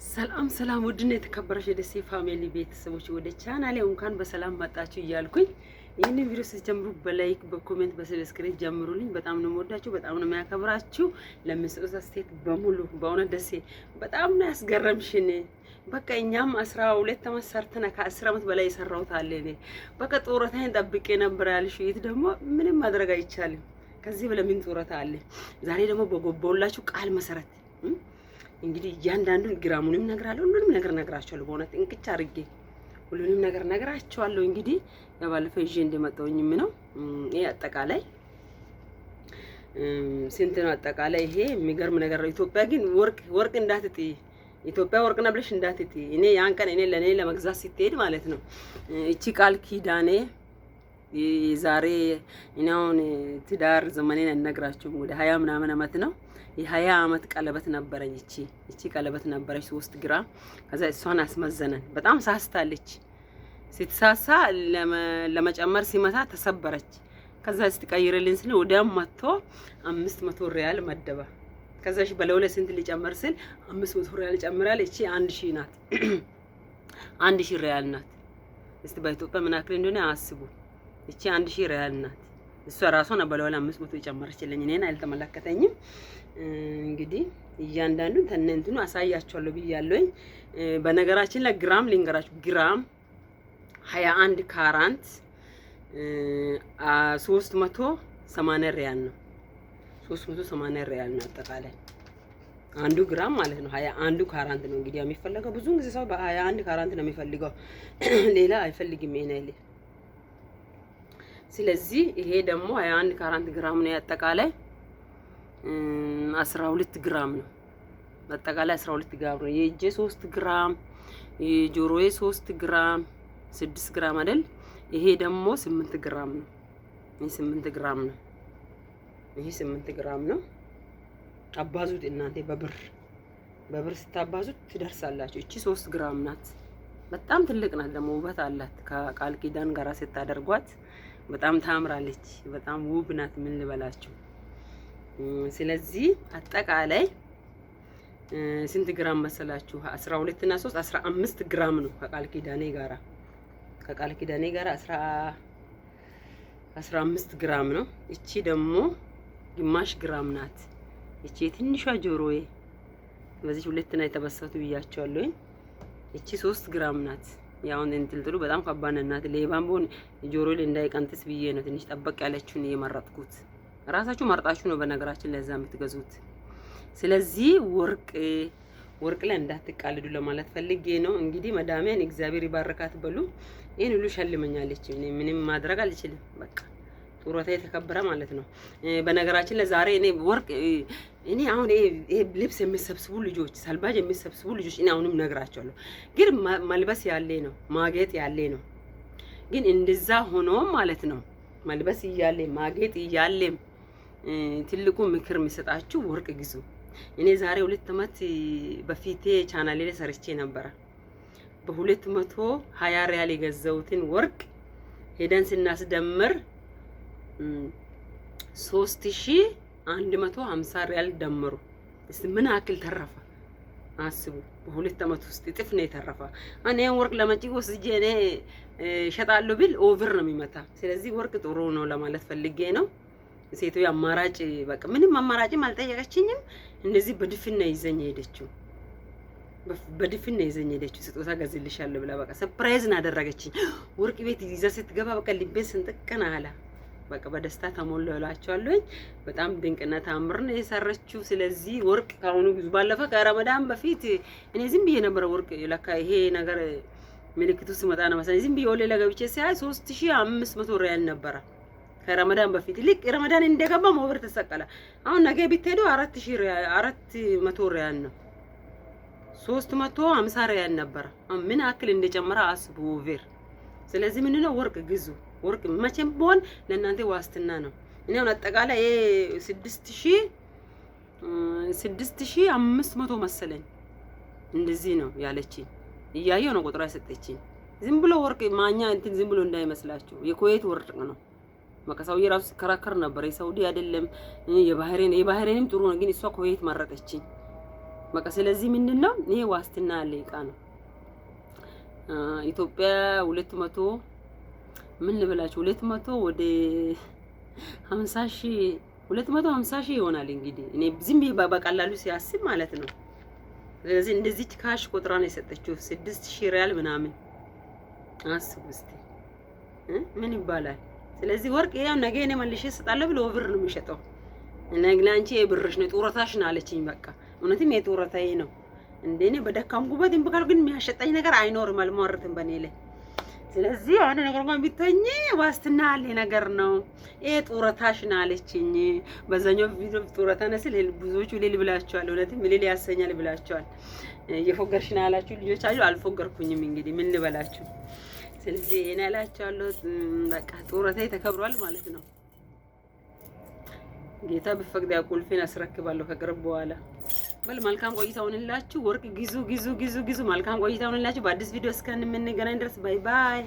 ሰላም ሰላም ውድና የተከበራችሁ የደሴ ፋሚሊ ቤተሰቦች ወደ ቻናሌ እንኳን በሰላም መጣችሁ እያልኩኝ ይህንን ቪዲዮ ስትጀምሩ በላይክ በኮሜንት በሰብስክራይብ ጀምሩልኝ። በጣም ነው የምወዳችሁ፣ በጣም ነው የሚያከብራችሁ። ለምትሰጡት አስተያየት በሙሉ በእውነት ደሴ በጣም ነው ያስገረምሽን። በቃ እኛም 12 ዓመት ሰርተና ከ10 ዓመት በላይ የሰራሁት አለ። እኔ በቃ ጡረታዬን ጠብቄ ነበር ያልሽው። ይሄ ደግሞ ምንም ማድረግ አይቻልም። ከዚህ በላይ ምን ጡረታ አለ? ዛሬ ደግሞ በገባሁላችሁ ቃል መሰረት እንግዲህ እያንዳንዱን ግራሙንም እነግራለሁ፣ ሁሉንም ነገር እነግራቸዋለሁ። በእውነት እንቅጭ አድርጌ ሁሉንም ነገር እነግራቸዋለሁ። እንግዲህ ባለፈው ይዤ እንደመጣሁኝም ነው። ይሄ አጠቃላይ ስንት ነው? አጠቃላይ ይሄ የሚገርም ነገር ነው። ኢትዮጵያ ግን ወርቅ እንዳትጥይ፣ ኢትዮጵያ ወርቅ ነብለሽ እንዳትጥይ። እኔ ያን ቀን ለኔ ለመግዛት ስትሄድ ማለት ነው እቺ ቃል ኪዳኔ ዛሬ እኔ አሁን ትዳር ዘመኔን አልነግራችሁም። ወደ 20 ምናምን አመት ነው። የ20 አመት ቀለበት ነበረኝ። እቺ ቀለበት ነበረች 3 ግራም። ከዛ እሷን አስመዘነን። በጣም ሳስታለች። ስትሳሳ ለመጨመር ሲመታ ተሰበረች። ከዛ ስትቀይርልኝ ስለ ወዲያም መጥቶ 500 ሪያል መደባ። ከዛ እሺ በለው ለስንት ሊጨመር ስል 500 ሪያል ጨምራል። እቺ 1000 ናት። 1000 ሪያል ናት። እስቲ በኢትዮጵያ ምን ያክል እንደሆነ አስቡ። እቺ 1000 ሪያል ናት። እሷ ራሷን በለው ላይ 500 የጨመረችልኝ እኔን አልተመለከተኝም። እንግዲህ እያንዳንዱን ተነንቱን አሳያችኋለሁ ብያለሁኝ። በነገራችን ላይ ግራም ልንገራችሁ። ግራም 21 ካራንት 380 ሪያል ነው። 380 ሪያል ነው አጠቃላይ አንዱ ግራም ማለት ነው። 21 ካራንት ነው እንግዲህ የሚፈልገው። ብዙውን ጊዜ ሰው በ21 ካራንት ነው የሚፈልገው፣ ሌላ አይፈልግም ይሄን አይደል። ስለዚህ ይሄ ደግሞ 21 ካራንት ግራም ነው አጠቃላይ 12 ግራም ነው። አጠቃላይ 12 ግራም ነው። የእጄ 3 ግራም፣ የጆሮዬ 3 ግራም 6 ግራም አይደል? ይሄ ደግሞ 8 ግራም ነው። ይሄ 8 ግራም ነው። ይሄ 8 ግራም ነው። አባዙት እናንተ በብር ስታባዙት ትደርሳላችሁ። እቺ 3 ግራም ናት። በጣም ትልቅ ናት። ደግሞ ውበት አላት። ከቃል ኪዳን ጋር ስታደርጓት በጣም ታምራለች። በጣም ውብ ናት። ምን ልበላችሁ። ስለዚህ አጠቃላይ ስንት ግራም መሰላችሁ? 12 እና 3 15 ግራም ነው። ከቃል ኪዳኔ ጋራ 15 ግራም ነው። እቺ ደግሞ ግማሽ ግራም ናት። እቺ ትንሿ ጆሮዬ በዚህ ሁለት እና የተበሰቱ ብያቸዋለሁ። እቺ 3 ግራም ናት። ያው እንትልጥሉ በጣም ከባድ ናት። ሌባም ቢሆን ጆሮ ላይ እንዳይቀንጥስ ብዬ ነው ትንሽ ጠበቅ ያለችውን የመረጥኩት። ራሳችሁ መርጣችሁ ነው በነገራችን ለዛ የምትገዙት። ስለዚህ ወርቅ ላይ እንዳትቃልዱ ለማለት ፈልጌ ነው። እንግዲህ መዳሜን እግዚአብሔር ይባርካት በሉ። ይሄን ሁሉ ሸልመኛለች። እኔ ምንም ማድረግ አልችልም። በቃ ጡረታ የተከበረ ማለት ነው። በነገራችን ለዛሬ እኔ አሁን ይሄ ልብስ የሚሰብስቡ ልጆች፣ ሰልባጅ የሚሰብስቡ ልጆች እኔ አሁንም ነግራቸዋለሁ። ግን መልበስ ያለ ነው፣ ማጌጥ ያለ ነው። ግን እንደዛ ሆኖ ማለት ነው መልበስ እያለ ማጌጥ እያለም ትልቁ ምክር የሚሰጣችሁ ወርቅ ግዙ። እኔ ዛሬ 2 አመት በፊቴ ቻናሌ ላይ ሰርቼ ነበረ። በ220 ሪያል የገዛሁትን ወርቅ ሄደን ስናስደምር 3150 ሪያል ደምሩ። እስቲ ምን አክል ተረፈ አስቡ። በ2 አመት ውስጥ እጥፍ ነው የተረፈ። እኔ ወርቅ ለመጪ ወስጄ እኔ ሸጣለሁ ቢል ኦቨር ነው የሚመታ። ስለዚህ ወርቅ ጥሩ ነው ለማለት ፈልጌ ነው። ሴቱ አማራጭ በቃ ምንም አማራጭም አልጠየቀችኝም። እንደዚህ በድፍን ነው ይዘኝ ሄደችው። ስጦታ ገዝልሻለሁ ብላ በቃ ሰርፕራይዝ አደረገችኝ። ወርቅ ቤት ይዛ ስትገባ በቃ ልቤን ስንጥቅና አለ። በቃ በደስታ ተሞላ እላቸዋለሁ። በጣም ድንቅና ታምር ነው የሰረችው። ስለዚህ ወርቅ ካሁኑ ግዙ። ባለፈ ከረመዳን በፊት እኔ ዝም ብዬ ነበር ወርቅ ለካ ይሄ ነገር ምልክቱ ሲመጣ ነው መሰለኝ ዝም ብዬ ወሌ ለገብቼ ሲያይ 3500 ሪያል ነበረ ከረመዳን በፊት። ልክ ረመዳን እንደገባ ሞብር ተሰቀለ። አሁን ነገ ቢትሄዱ 400 ሪያል ነው። 350 ሪያል ነበረ። አሁን ምን አክል እንደጨመረ አስቡ ኦቨር። ስለዚህ ምን ነው ወርቅ ግዙ። ወርቅ መቼም ቢሆን ለእናንተ ዋስትና ነው። እኔ አሁን አጠቃላይ 6500 መሰለኝ እንደዚህ ነው ያለችኝ። እያየሁ ነው ቁጥሯ የሰጠችኝ። ዝም ብሎ ወርቅ ማኛ እንትን ዝም ብሎ እንዳይመስላችሁ የኩዌት ወርቅ ነው። በቃ ሰውዬ ራሱ ሲከራከር ነበር። የሳውዲ አይደለም የባህሬንም ጥሩ ነው፣ ግን እሷ ኩዌት መረጠችኝ። በቃ ስለዚህ ምንድነው ይሄ ዋስትና ያለ እቃ ነው። ኢትዮጵያ 200 ምን ልበላችሁ 200 ወደ 50,000 250,000 ይሆናል እንግዲህ እኔ ዝም ብዬ በቀላሉ ሲያስብ ማለት ነው። ስለዚህ እንደዚህ ካሽ ቆጥራ ነው የሰጠችው 6,000 ሪያል ምናምን አስቡ እስቲ ምን ይባላል። ስለዚህ ወርቅ ያው ነገ እኔ መልሼ እሰጣለሁ ብሎ ብር ነው የሚሸጠው። ነገ አንቺ የብርሽ ነው ጡረታሽ ነው አለችኝ። በቃ እውነትም የጡረታዬ ነው እንዴ እኔ በደካምኩበት እንበቃል ግን የሚያሸጣኝ ነገር አይኖርም አልሞርትም በኔ ላይ። ስለዚህ አሁን ነገር እንኳን ቢተኝ ዋስትና ያለ ነገር ነው ይሄ ጡረታሽ ነው አለችኝ። በዛኛው ቪዲዮ ጡረታ ነስል ብዙዎቹ ሊል ብላችኋል። እውነትም ሊል ያሰኛል ብላችኋል። እየፎገርሽ ነው ያላችሁ ልጆች አዩ አልፎገርኩኝም እንግዲህ ምን ልበላችሁ። ስለዚህ እኔ ያላችኋለሁ በቃ ጡረታዬ ተከብሯል ማለት ነው። ጌታ ቢፈቅድ ቁልፌን አስረክባለሁ ከቅርብ በኋላ። በል መልካም ቆይታ ሆነላችሁ። ወርቅ ግዙ። መልካም ቆይታ ሆነላችሁ። በአዲስ ቪዲዮ እስከምንገናኝ ድረስ ባይ ባይ።